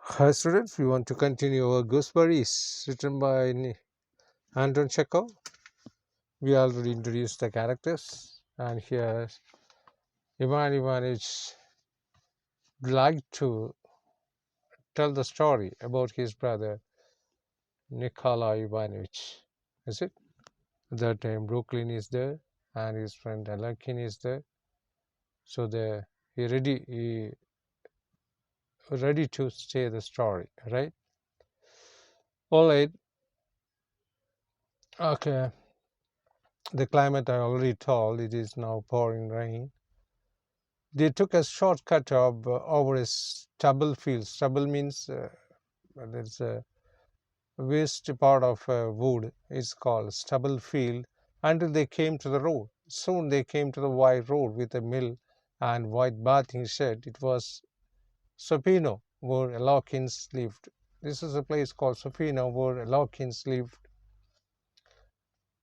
Hi students, we want to continue our Gooseberries written by Anton Chekhov. We already introduced the characters, and here Ivan Ivanich would like to tell the story about his brother Nikolai Ivanovich. Is it? At that time Brooklyn is there and his friend Alakin is there. So he ready to say the story, right? All right. Okay. The climate I already told, it is now pouring rain. They took a shortcut over a stubble field. Stubble means there's a waste part of wood. It's called stubble field until they came to the road. Soon they came to the wide road with a mill and white bathing shed. It was Sopino where Elokins lived. This is a place called Sopino where Elokins lived.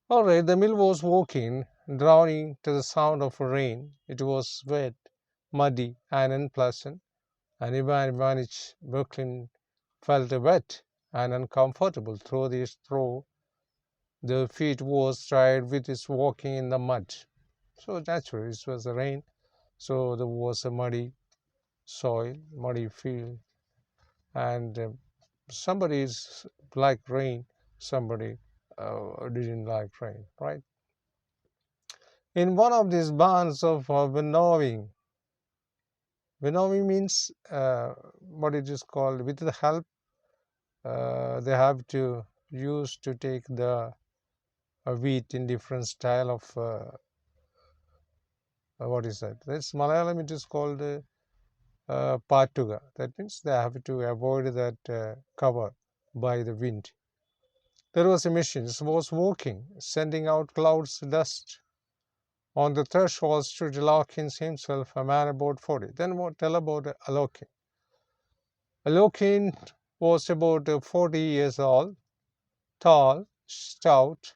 All right, the mill was walking, drowning to the sound of rain. It was wet, muddy, and unpleasant. And Ivan Ivanich Brooklyn felt wet and uncomfortable through the feet was tired with his walking in the mud. So naturally, it was the rain, so there was a muddy soil, muddy field, and somebody like rain, somebody didn't like rain, right? In one of these bands of winnowing means what it is called. With the help they have to use to take the wheat in different style of what is that? That's Malayalam. It is called patuga. That means they have to avoid that cover by the wind. There was a machine. It was working, sending out clouds dust. On the threshold stood Alokins himself, a man about 40. Then what tell about Alokin? Alokin was about 40 years old, tall, stout,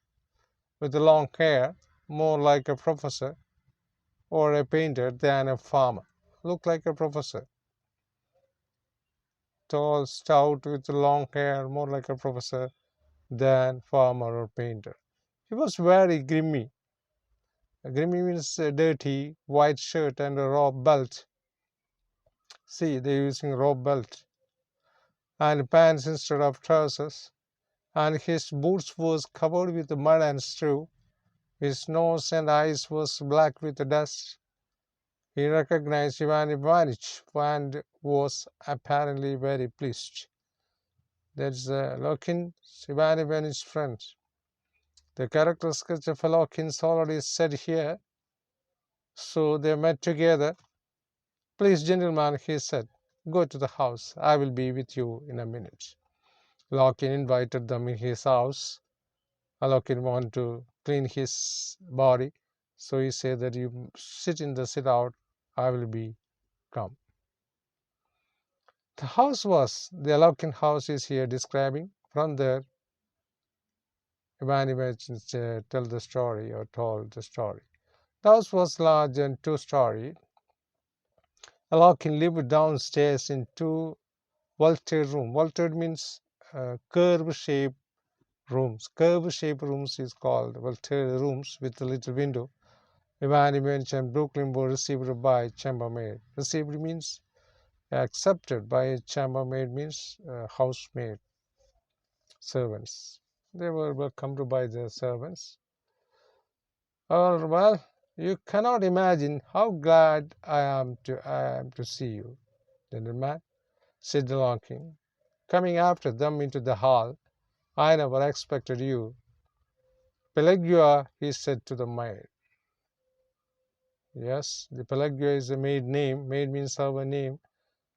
with long hair, more like a professor or a painter than a farmer. Looked like a professor. Tall, stout, with long hair, more like a professor than farmer or painter. He was very grimy. Grimy means dirty, white shirt and a rope belt. See, they're using rope belt and pants instead of trousers. And his boots was covered with mud and straw. His nose and eyes was black with dust. He recognized Ivan Ivanich and was apparently very pleased. That's Lokin, Ivan Ivanich's friend. The character sketch of Lokin is already said here. So they met together. Please, gentlemen, he said, go to the house. I will be with you in a minute. Lokin invited them in his house. Lokin wanted to clean his body. So he said that you sit in the sit out. I will be come. The house was, the Alokin house is here describing. From there, Ivan Ivanich tell the story or told the story. The house was large and two-story. Alokin lived downstairs in two vaulted rooms. Vaulted means curve-shaped rooms. Curve-shaped rooms is called vaulted rooms with a little window. Ivan Ivanich and Brooklyn were received by chambermaid. Received means accepted by a chambermaid means housemaid. Servants. They were welcomed by the servants. Oh, well, you cannot imagine how glad I am to see you, gentlemen, said the Long King, coming after them into the hall. I never expected you. Pelagia, he said to the maid. Yes, the Pelagia is a maid name. Maid means our name.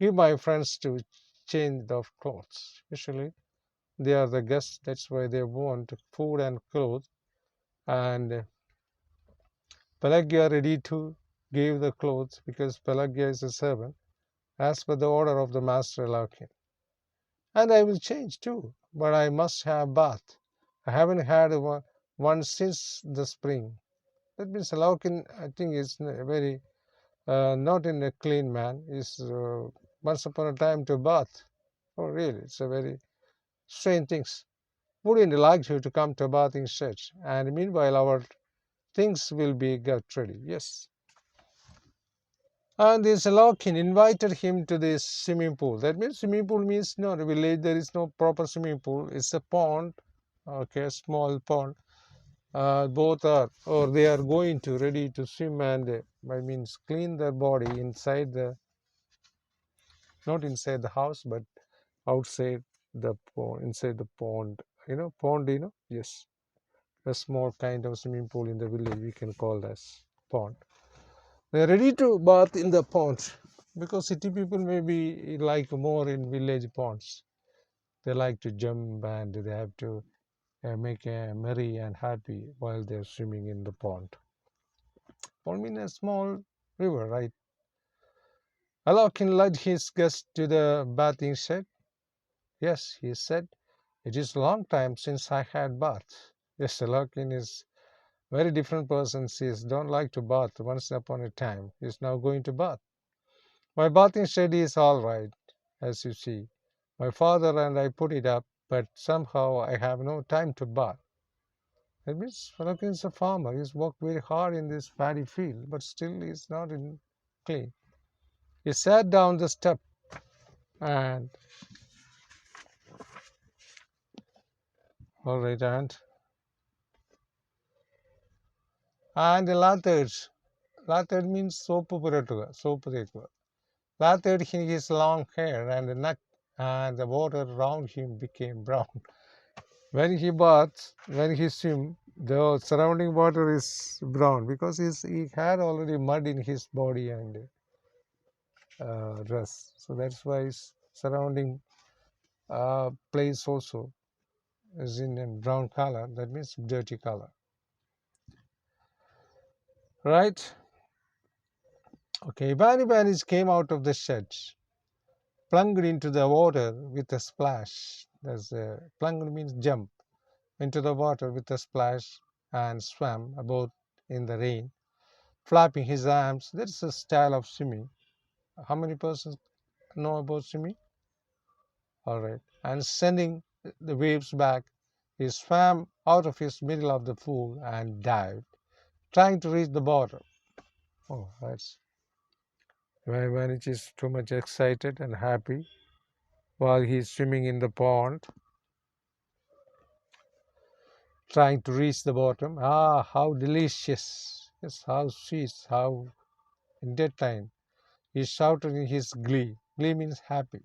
Give my friends to change of clothes. Usually, they are the guests. That's why they want food and clothes. And Pelagia ready to give the clothes because Pelagia is a servant, as per the order of the master Alokin. And I will change too, but I must have bath. I haven't had one since the spring. That means Alokin, I think, is very not in a clean man. Is once upon a time to bath. Oh, really? It's a very strange thing. Wouldn't like you to come to a bathing shed, and meanwhile our things will be get ready. Yes. And this Lokin invited him to this swimming pool. That means swimming pool means no the village. There is no proper swimming pool. It's a pond, okay, a small pond. Both are, or they are going to ready to swim and I means clean their body inside the, not inside the house, but outside the pond, inside the pond. Pond. Yes, a small kind of swimming pool in the village. We can call as pond. They are ready to bath in the pond because city people maybe like more in village ponds. They like to jump and they have to make merry and happy while they're swimming in the pond. Pond means a small river, right? Alakin led his guest to the bathing shed. Yes, he said, it is a long time since I had bath. Yes, Alakin is very different person. He don't like to bath once upon a time. He's now going to bath. My bathing shed is all right, as you see. My father and I put it up, but somehow I have no time to bath. That means Falcon is a farmer. He's worked very hard in this paddy field, but still he's not in clean. He sat down the step and all right, and lathered. Lathered means soap puratuga, soap tekuva. Lathered his long hair and the neck, and the water around him became brown. When he baths, when he swim, the surrounding water is brown because he had already mud in his body and dress. So that's why his surrounding place also is in a brown color. That means dirty color, right? Okay, Ivanis came out of the shed, plunged into the water with a splash. There's a plunged means jump into the water with a splash and swam about in the rain, flapping his arms. That's a style of swimming. How many persons know about swimming? All right. And sending the waves back, he swam out of his middle of the pool and dived, trying to reach the bottom. Oh, that's when it is too much excited and happy while he's swimming in the pond, trying to reach the bottom. Ah, how delicious! Yes, how sweet, how in that time he shouted in his glee. Glee means happy.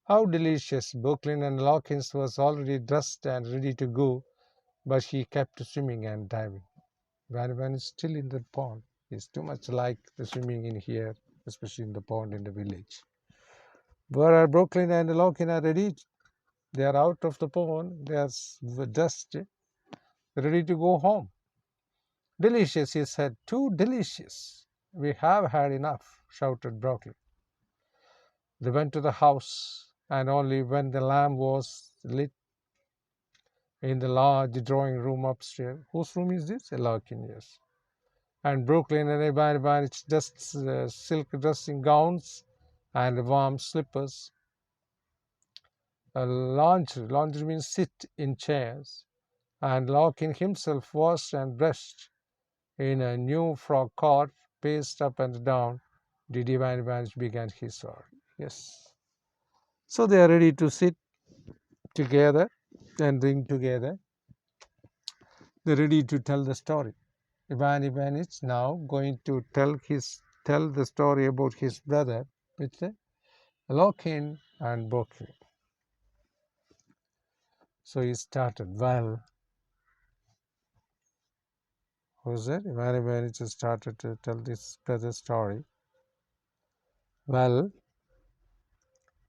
How delicious! Brooklyn and Lawkins was already dressed and ready to go, but he kept swimming and diving. Van is still in the pond. It's too much like the swimming in here, especially in the pond in the village. Where Brooklyn and Lawkins are ready, they are out of the pond. They are dressed, ready to go home. Delicious, he said. Too delicious. We have had enough, shouted Brooklyn. They went to the house, and only when the lamp was lit in the large drawing room upstairs. Whose room is this? Larkin, yes. And Brooklyn and Ivan just silk dressing gowns and warm slippers. Laundry means sit in chairs. And Larkin himself washed and brushed in a new frock coat, paced up and down. Did Ivan Ivanich began his story? Yes. So they are ready to sit together and drink together. They're ready to tell the story. Ivan Ivanich now going to tell the story about his brother, which Lokin and Bokin. So he started. Well, who's it? Ivan Ivanich started to tell this brother story. Well,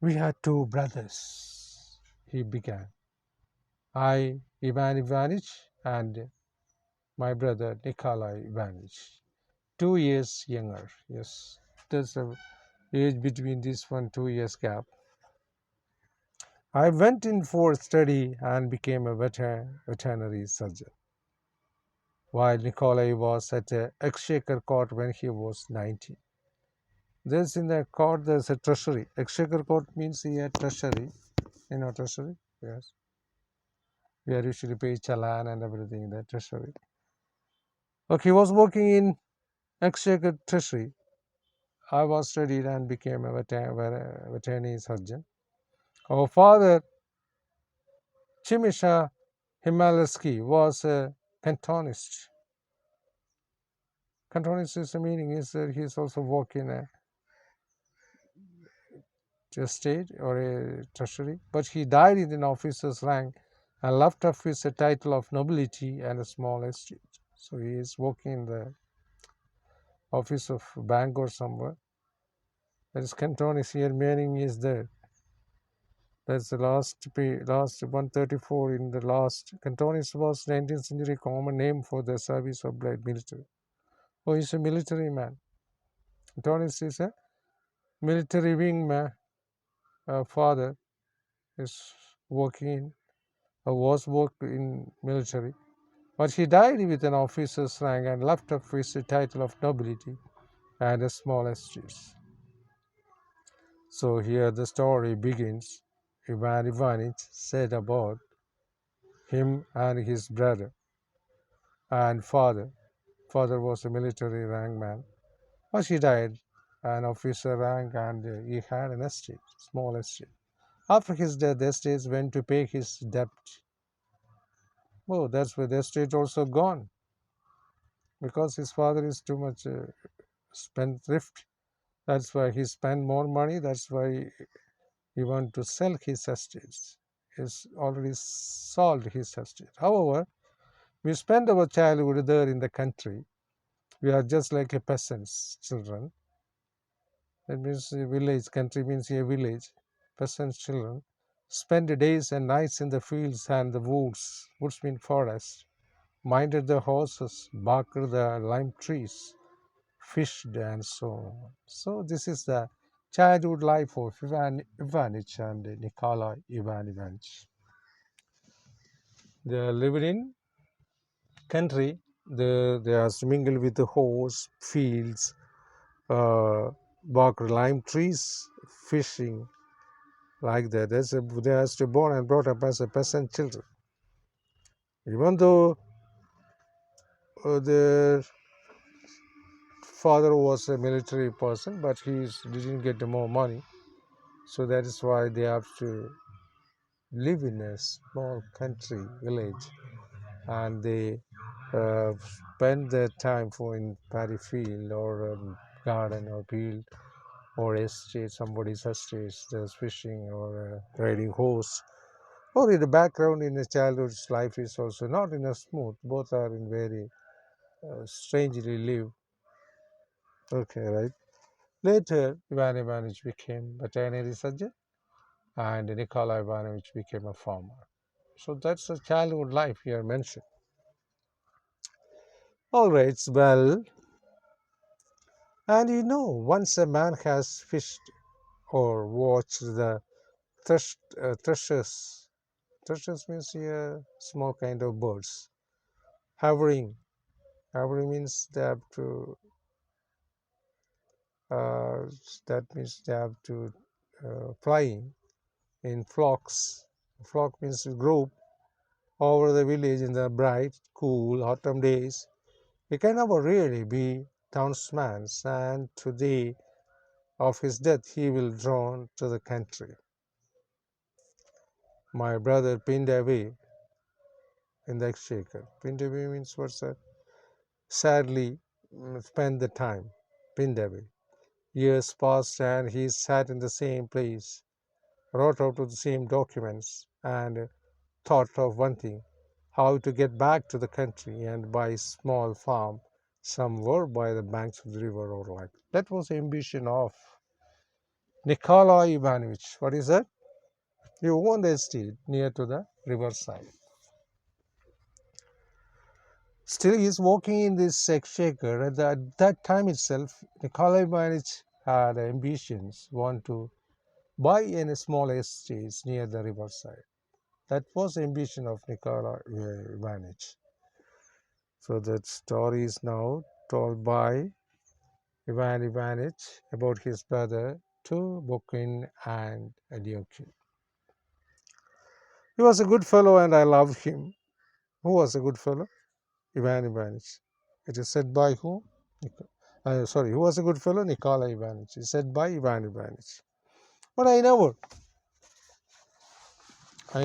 we had two brothers. He began. I, Ivan Ivanich, and my brother Nikolai Ivanich. 2 years younger. Yes, there's a age between this one 2 years gap. I went in for study and became a veterinary surgeon, while Nikolai was at a exchequer court when he was 19. There's in the court, there's a treasury. Exchequer court means a treasury. You know, treasury? Yes. We are usually pay challan and everything in the treasury. Okay, he was working in Exchequer treasury. I was studied and became a veterinary surgeon. Our father, Chimisha Himalsky, was a cantonist. Cantonist is the meaning is that he's also working in a state or a treasury, but he died in an officer's rank and left off his title of nobility and a small estate. So he is working in the office of bank or somewhere. That is cantonist here, meaning is there. That's the last 134 in the last. Cantonist was 19th century common name for the service of blood military. Oh, he's a military man. Cantonist is a military wing man. Father is working in, was worked in military, but he died with an officer's rank and left off his title of nobility and a small estate. So here the story begins. Ivan Ivanich said about him and his brother and father. Father was a military rank man, but he died an officer rank and he had an estate, small estate. After his death, the estates went to pay his debt. Oh, that's where the estate also gone because his father is too much spendthrift. That's why he spent more money. That's why he want to sell his estates. He's already sold his estate. However, we spend our childhood there in the country. We are just like a peasant's children. That means a village. Country means a village. Peasant's children spend days and nights in the fields and the woods. Woods mean forest. Minded the horses, barked the lime trees, fished, and so on. So this is the childhood life of Ivan Ivanich and Nikolai Ivan Ivanich. They lived in country. They are mingled with the horse, fields, bark lime trees, fishing, like that. They are born and brought up as a peasant children. Even though their father was a military person, but he didn't get more money. So that is why they have to live in a small country village, and they spend their time for in paddy field or garden or field or estate, somebody's estate, there's fishing or riding horse. Or in the background in a childhood's life is also not in a smooth. Both are in very strangely live. Okay, right. Later, Ivan Ivanovich became veterinary surgeon, and Nikolai Ivanovich became a farmer. So that's a childhood life here mentioned. All right, well, and once a man has fished or watched the thrushes, thrushes means small kind of birds, hovering. Hovering means they have to, uh, that means they have to flying in flocks. Flock means group over the village in the bright, cool autumn days. He can never really be townsman, and to the day of his death he will drawn to the country. My brother pinned away in the exchequer. Pinned away means what's that? Sadly spent the time. Pinned away. Years passed and he sat in the same place, wrote out the same documents, and thought of one thing: how to get back to the country and buy a small farm somewhere by the banks of the river or like. That was the ambition of Nikolai Ivanovich. What is that? He owned a estate near to the riverside. Still, he is working in this exchequer. At that time itself, Nikolai Ivanovich had ambitions, want to buy any small estates near the riverside. That was the ambition of Nikolai Ivanovich. So that story is now told by Ivan Ivanich about his brother to Bokin and Alyoshin. He was a good fellow and I loved him. Who was a good fellow? Ivan Ivanich. It is said by whom? Sorry, who was a good fellow? Nikolai Ivanich. It is said by Ivan Ivanich. But I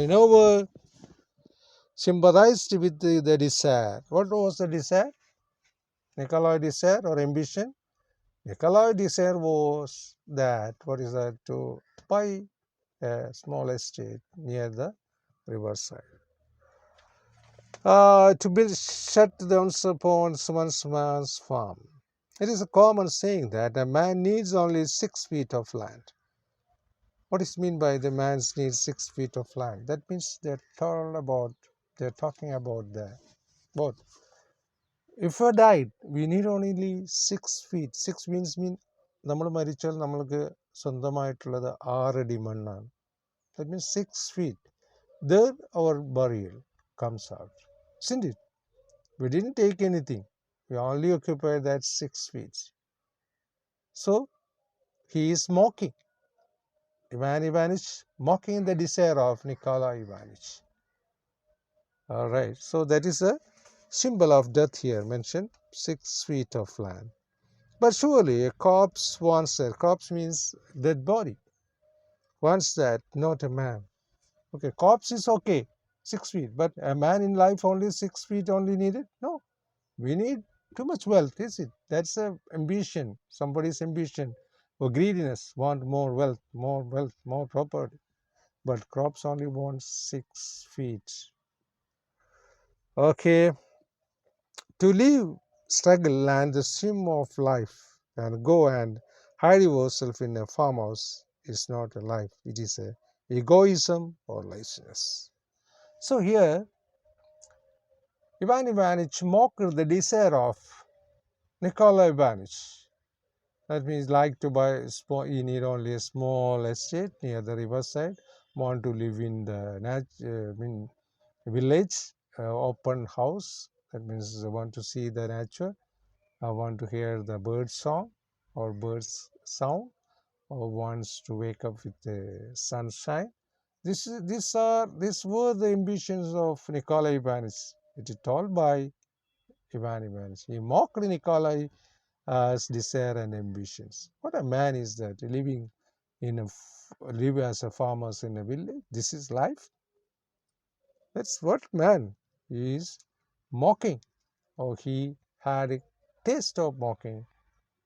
never sympathized with the desire. What was the desire? Nikolai desire or ambition? Nikolai desire was that, what is that, to buy a small estate near the riverside. To build shut down upon one's man's farm. It is a common saying that a man needs only 6 feet of land. What is mean by the man's needs 6 feet of land? That means they're talking about the both. If I died, we need only 6 feet. 6 mean നമ്മൾ മരിച്ചാൽ നമ്മൾക്ക് സ്വന്തമായിട്ടുള്ളത് 6 അടി മണ്ണാണ്. That means 6 feet. There our burial comes out. Isn't it? We didn't take anything. We only occupied that 6 feet. So he is mocking. Ivan Ivanich mocking the desire of Nikolai Ivanich. All right. So that is a symbol of death here mentioned 6 feet of land. But surely a corpse wants that. Corpse means dead body. Wants that, not a man. Okay, corpse is okay, 6 feet. But a man in life only 6 feet only needed? No. We need too much wealth, is it? That's a ambition, somebody's ambition or greediness, want more wealth, more property. But crops only want 6 feet. Okay, to live, struggle, and the stream of life, and go and hide yourself in a farmhouse is not a life. It is a egoism or laziness. So here, Ivan Ivanich mocked the desire of Nikolai Ivanich. That means like to buy small, you need only a small estate near the riverside. Want to live in the village, open house. That means I want to see the nature. I want to hear the bird song or birds sound, or wants to wake up with the sunshine. These were the ambitions of Nikolai Ivanich. It is told by Ivan Ivanich. He mocked Nikolai as desire and ambitions. What a man is that, living live as a farmer in a village? This is life. That's what man is mocking, or he had a taste of mocking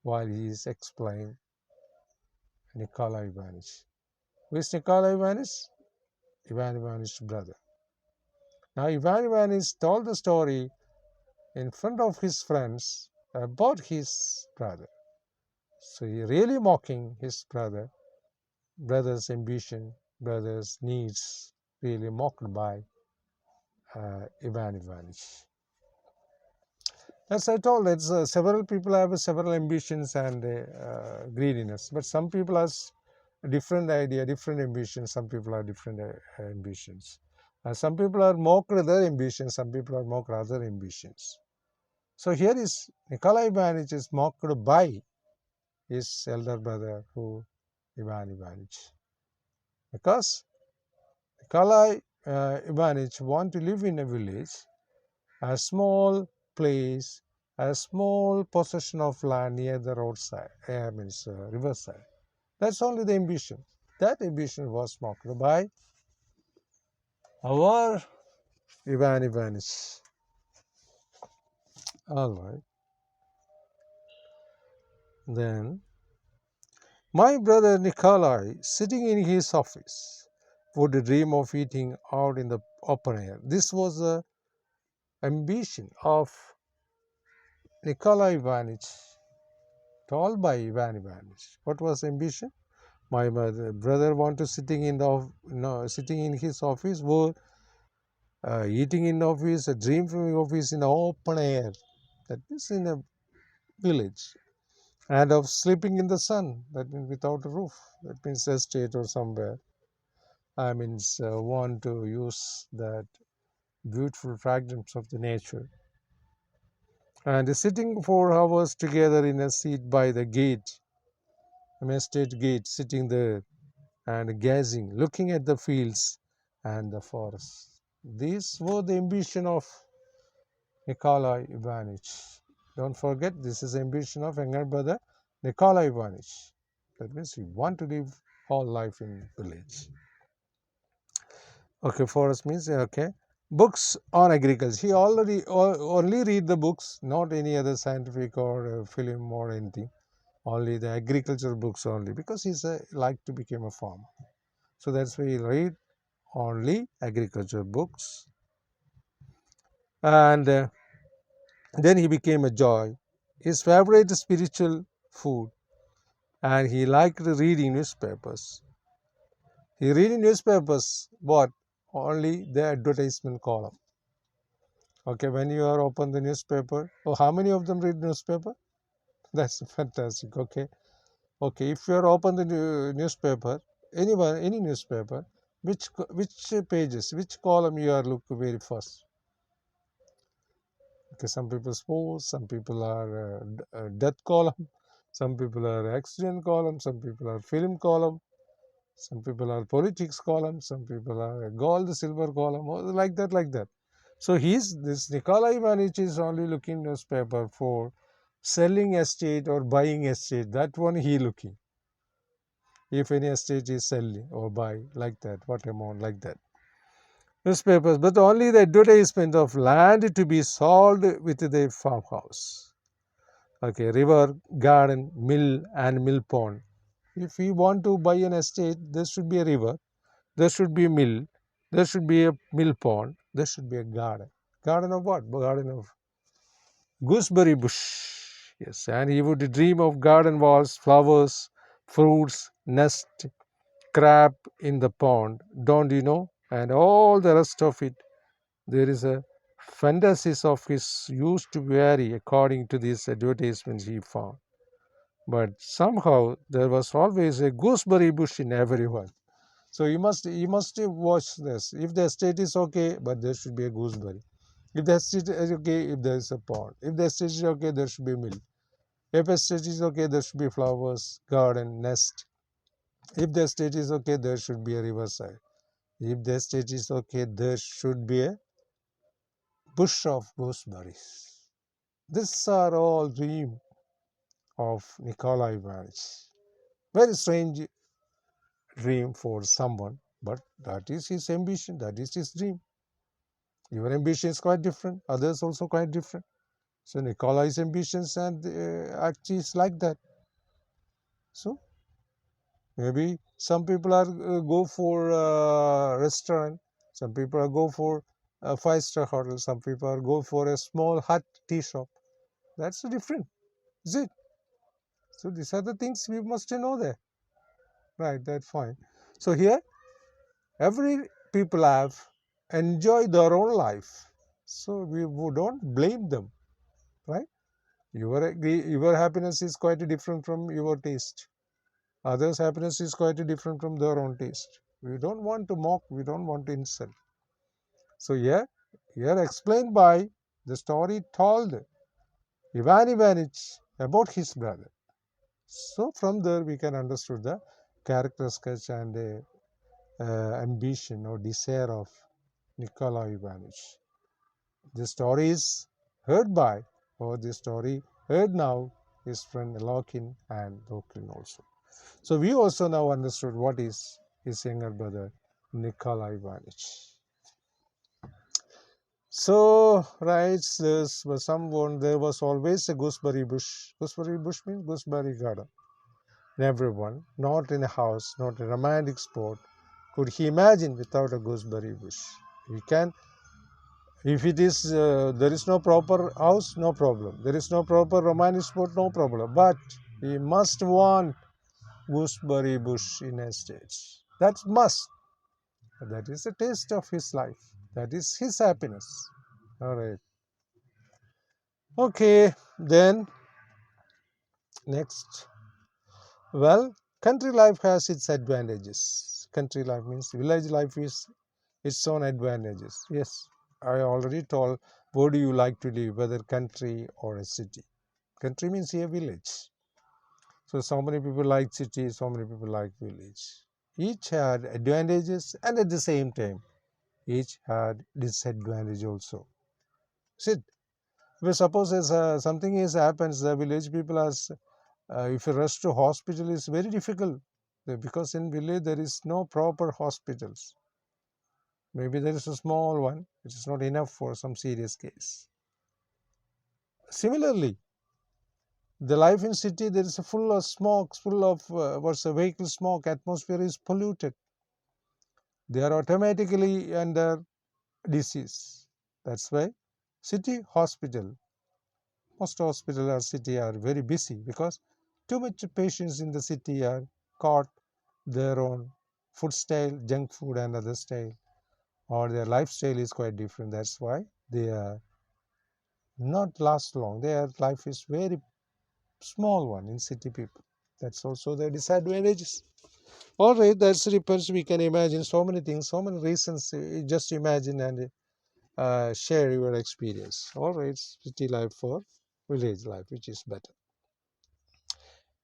while he is explaining Nikolai Ivanich. Who is Nikolai Ivanich? Ivan Ivanich's brother. Now Ivan Ivanich told the story in front of his friends about his brother. So he really mocking his brother's ambition, brother's needs, really mocked by Ivan Ivanich. As I told, it's several people have several ambitions and greediness, but some people have different idea, different ambitions. Some people have different ambitions. Some people are mocked their ambitions. Some people are mocked other ambitions. So here is Nikolai Ivanich is mocked by his elder brother, who Ivan Ivanich, because Nikolai Ivanich want to live in a village, a small place, a small possession of land near the roadside, riverside. That's only the ambition. That ambition was mocked by our Ivan Ivanich. All right. Then my brother Nikolai, sitting in his office, would dream of eating out in the open air. This was the ambition of Nikolai Ivanich, told by Ivan Ivanich. What was ambition? My brother wanted sitting in the sitting in his office, were eating in office, a dream from office in the open air. That is in a village, and of sleeping in the sun. That means without a roof. That means estate or somewhere. I mean, want to use that beautiful fragrance of the nature. And sitting for hours together in a seat by the gate, I mean, state gate, sitting there and gazing, looking at the fields and the forests. These were the ambition of Nikolai Ivanich. Don't forget, this is the ambition of younger brother Nikolai Ivanich. That means he want to live whole life in village. Okay, forest means okay. Books on agriculture. He only read the books, not any other scientific or film or anything. Only the agriculture books only, because he's like to become a farmer. So that's why he read only agriculture books, and then he became a joy. His favorite spiritual food, and he liked reading newspapers. He reading newspapers, but only the advertisement column. Okay, when you are open the newspaper, oh, how many of them read newspaper? That's fantastic. Okay, okay. If you are open the newspaper, anyone, any newspaper, which pages, which column you are look very first? Okay, some people sports, some people are death column, some people are accident column, some people are film column, some people are politics column, some people are gold, silver column, like that, like that. So he's this Nikolai Ivanich is only looking newspaper for selling estate or buying estate. That one he looking. If any estate is selling or buy like that, what amount like that. Newspapers, but only the advertisement of land to be sold with the farmhouse. Okay, river, garden, mill, and mill pond. If we want to buy an estate, there should be a river, there should be a mill, there should be a mill pond, there should be a garden. Garden of what? Garden of gooseberry bush. Yes, and he would dream of garden walls, flowers, fruits, nest, crab in the pond, don't you know? And all the rest of it. There is a fantasies of his used to vary according to these advertisements he found. But somehow there was always a gooseberry bush in everyone. So you must watch this. If the estate is okay, but there should be a gooseberry. If the estate is okay, if there is a pond. If the estate is okay, there should be a mill. If the estate is okay, there should be flowers, garden, nest. If the estate is okay, there should be a riverside. If the estate is okay, there should be a bush of gooseberries. These are all dream of Nikolai Ivanich. Very strange dream for someone, but that is his ambition, that is his dream. Your ambition is quite different, others also quite different. So Nikolai's ambitions and actually is like that. So maybe some people are go for restaurant, some people are go for a five-star hotel, some people are go for a small hut tea shop. That's different, is it? So these are the things we must know there. Right, that's fine. So here, every people have enjoyed their own life. So we don't blame them, right? Your happiness is quite different from your taste. Others' happiness is quite different from their own taste. We don't want to mock, we don't want to insult. So here explained by the story told Ivan Ivanich about his brother. So from there we can understand the character sketch and ambition or desire of Nikolai Ivanich. The story is heard by, or the story heard now, his friend Elokin and Doklin also. So we also now understood what is his younger brother Nikolai Ivanich. So, right, there was always a gooseberry bush. Gooseberry bush means gooseberry garden. In everyone, not in a house, not a romantic spot, could he imagine without a gooseberry bush. He can, if it is, there is no proper house, no problem. There is no proper romantic spot, no problem. But he must want gooseberry bush in a stage. That must. That is the taste of his life. That is his happiness. All right. Okay, then next. Well, country life has its advantages. Country life means village life is its own advantages. Yes. I already told, where do you like to live, whether country or a city? Country means a village. So, so many people like city, so many people like village. Each had advantages, and at the same time, each had disadvantage also. See, well, suppose as something is happens, the village people are, if you rush to hospital, is very difficult. Because in village there is no proper hospitals. Maybe there is a small one, which is not enough for some serious case. Similarly, the life in city, there is a full of smoke, full of what's the vehicle smoke, atmosphere is polluted. They are automatically under disease. That's why city hospital, most hospital or city are very busy because too much patients in the city are caught their own food style, junk food and other style, or their lifestyle is quite different. That's why they are not last long. Their life is very small one in city people. That's also the disadvantages. All right, that's depends. We can imagine so many things, so many reasons. Just imagine and share your experience. All right, city life for village life, which is better.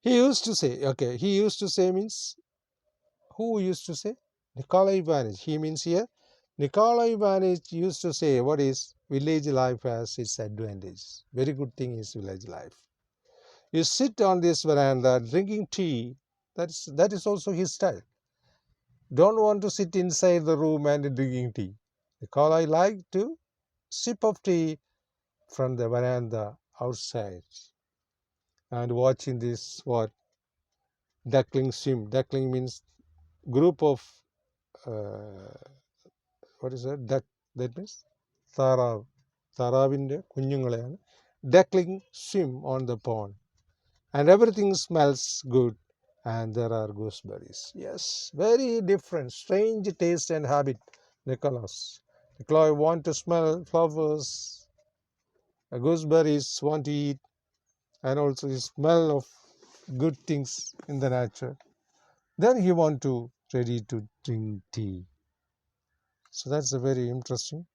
He used to say, okay, he used to say means, who used to say? Nikolai Ivanich. He means here, Nikolai Ivanich used to say, what is village life has its advantages. Very good thing is village life. You sit on this veranda drinking tea. That is also his style. Don't want to sit inside the room and drinking tea. Nikolai like to sip of tea from the veranda outside and watching this what duckling swim. Duckling means group of uh, what is that? Duck. That means താറാവ്. താറാവിൻ്റെ കുഞ്ഞുങ്ങളെയാണ്. Duckling swim on the pond and everything smells good and there are gooseberries. Yes, very different, strange taste and habit. Nicholas. Nikolai want to smell flowers, gooseberries want to eat, and also the smell of good things in the nature. Then he want to ready to drink tea. So that's a very interesting.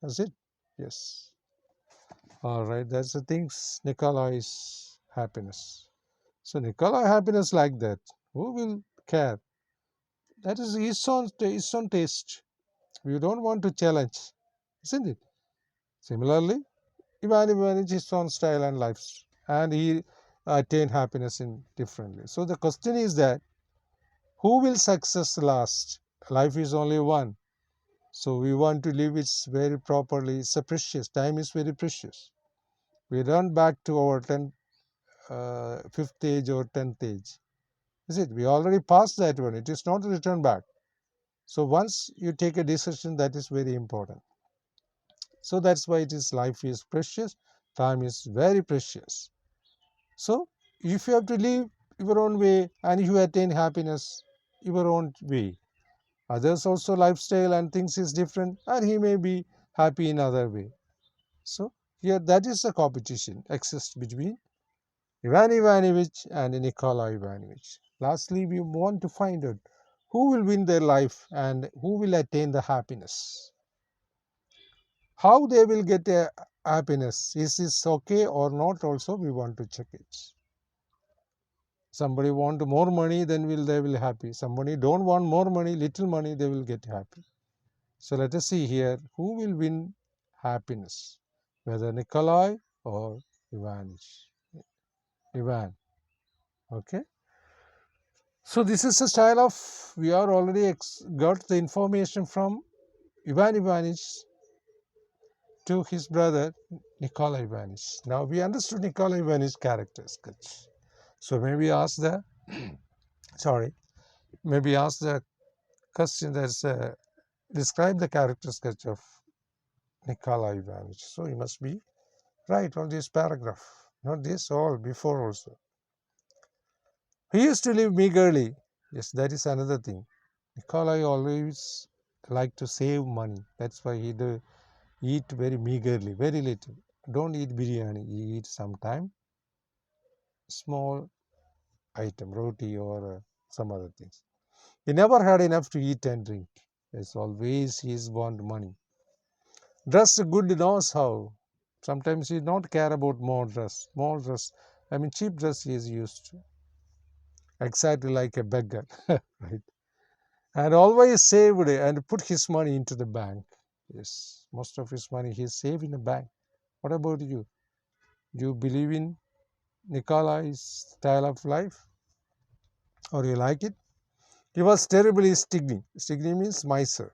That's it. Yes. All right. That's the things. Nikolai's happiness. So Nikolai happiness like that. Who will care? That is his own taste. We don't want to challenge, isn't it? Similarly, Ivan managed his own style and life, and he attained happiness in differently. So the question is that who will success last? Life is only one. So we want to live it very properly. It's a precious. Time is very precious. We run back to our 10th, fifth age or 10th age. Is it? We already passed that one. It is not a return back. So once you take a decision, that is very important. So that's why it is life is precious. Time is very precious. So if you have to live your own way and you attain happiness your own way, others also lifestyle and things is different and he may be happy in other way. So here that is the competition exists between Ivan Ivanovich and Nikola Ivanovich. Lastly, we want to find out who will win their life and who will attain the happiness. How they will get a happiness, is this okay or not, also we want to check it. Somebody want more money, then they will happy. Somebody don't want more money, little money, they will get happy. So let us see here who will win happiness, whether Nikolai or Ivanich. Ivan. Okay. So this is a style of, we are already got the information from Ivan Ivanich to his brother Nikolai Ivanich. Now we understood Nikolai Ivanich's character sketch. So maybe ask the sorry, maybe ask the question that's describe the character sketch of Nikolai Ivanich. So he must be right on this paragraph, not this all before also. He used to live meagerly. Yes, that is another thing. Nikolai always liked to save money. That's why he do eat very meagerly, very little. Don't eat biryani. He eat sometime small item, roti or some other things. He never had enough to eat and drink. Yes, always he want money. Dress good knows how. Sometimes he not care about more dress. I mean cheap dress he is used to. Exactly like a beggar, right? And always saved and put his money into the bank. Yes, most of his money he saved in a bank. What about you? Do you believe in Nikolai's style of life, or you like it? He was terribly stingy. Stingy means miser.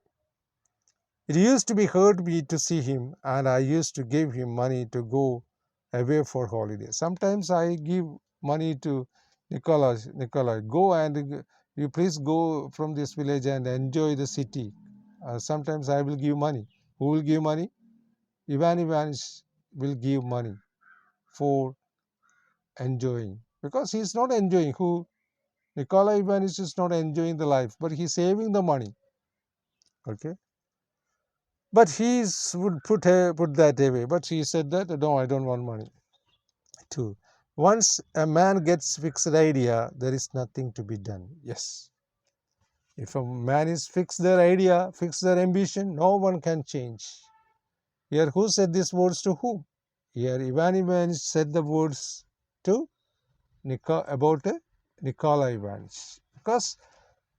It used to be hurt me to see him, and I used to give him money to go away for holidays. Sometimes I give money to Nikolai, go and you please go from this village and enjoy the city. Sometimes I will give money. Who will give money? Ivan Ivanich will give money for enjoying, because he is not enjoying. Who? Nikolai Ivanich is not enjoying the life, but he's saving the money. Okay, but would put that away. But he said that no, I don't want money too. Once a man gets fixed idea, there is nothing to be done. Yes, if a man is fixed their idea, fixed their ambition, no one can change. Here, who said these words to whom? Here, Ivan Ivanich said the words to about Nikolai Ivanich, because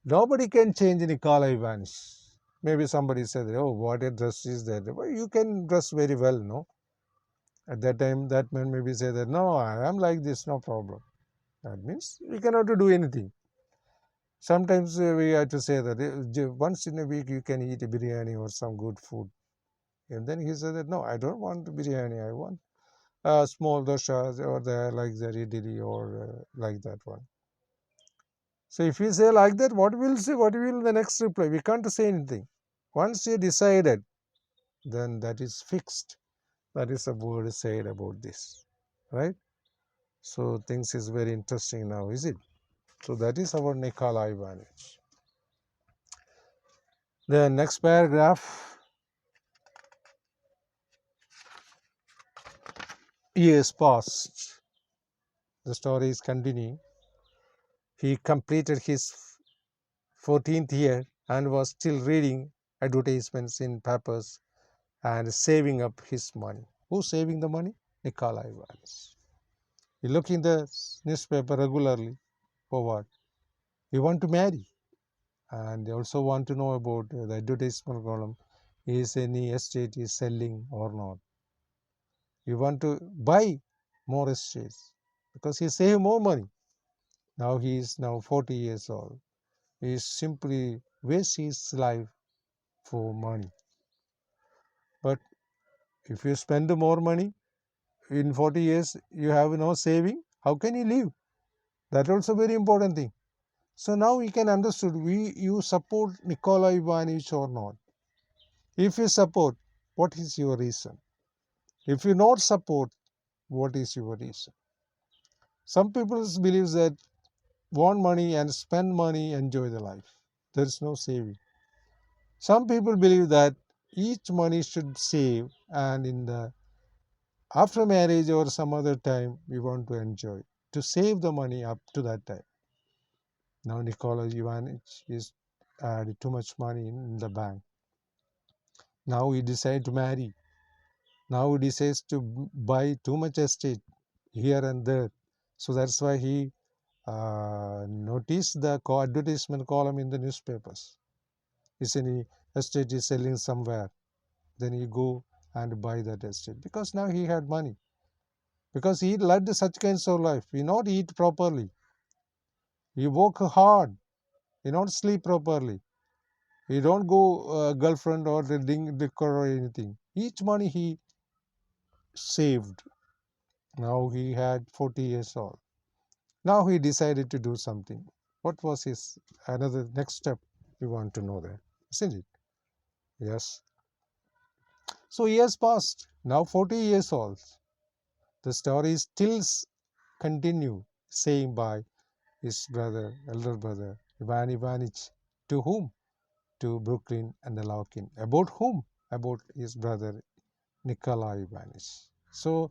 nobody can change Nikolai Ivanich. Maybe somebody said, "Oh, what a dress is that?" Well, you can dress very well, no? At that time, that man maybe say that, "No, I am like this, no problem." That means we cannot do anything. Sometimes we have to say that once in a week you can eat a biryani or some good food. And then he said that, "No, I don't want biryani. I want small doshas or the like the idli or like that one." So if we say like that, what will say? What will the next reply? We can't say anything. Once you decided, then that is fixed. That is a word said about this, right? So things is very interesting now, is it? So that is our Nikolai Ivanich. The next paragraph, years passed. The story is continuing. He completed his 14th year and was still reading advertisements in papers and saving up his money. Who's saving the money? Nikolai Ivanich. He look in the newspaper regularly for what? He want to marry, and they also want to know about the advertisement column. Is any estate is selling or not? You want to buy more estates because he save more money. Now he is now 40 years old. He is simply wastes his life for money. But if you spend more money in 40 years, you have no saving. How can you live? That also very important thing. So now we can understood. You support Nikolai Ivanich or not? If you support, what is your reason? If you not support, what is your reason? Some people believe that want money and spend money, enjoy the life. There is no saving. Some people believe that each money should save, and in the after marriage or some other time we want to enjoy to save the money up to that time. Now Nikolai Ivanich is had too much money in the bank. Now he decides to marry. Now he decides to buy too much estate here and there. So that's why he noticed the advertisement column in the newspapers. Is any estate is selling somewhere, then he go and buy that estate because now he had money. Because he led such kinds of life. He not eat properly. He work hard. He not sleep properly. He don't go girlfriend or the liquor or anything. Each money he saved. Now he had 40 years old. Now he decided to do something. What was his another next step? We want to know that, isn't it? Yes. So years passed. Now 40 years old. The story still continue, saying by his brother, elder brother, Ivan Ivanich. To whom? To Brooklyn and Alokin. About whom? About his brother Nikolai Ivanich. So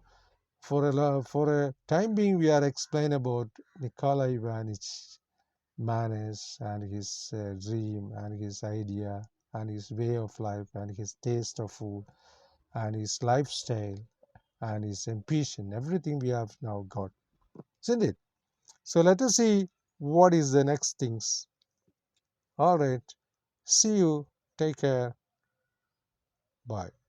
for a time being, we are explain about Nikolai Ivanich manners and his dream and his idea and his way of life and his taste of food and his lifestyle and his ambition, everything we have now got, isn't it? So let us see what is the next things. All right. See you. Take care. Bye.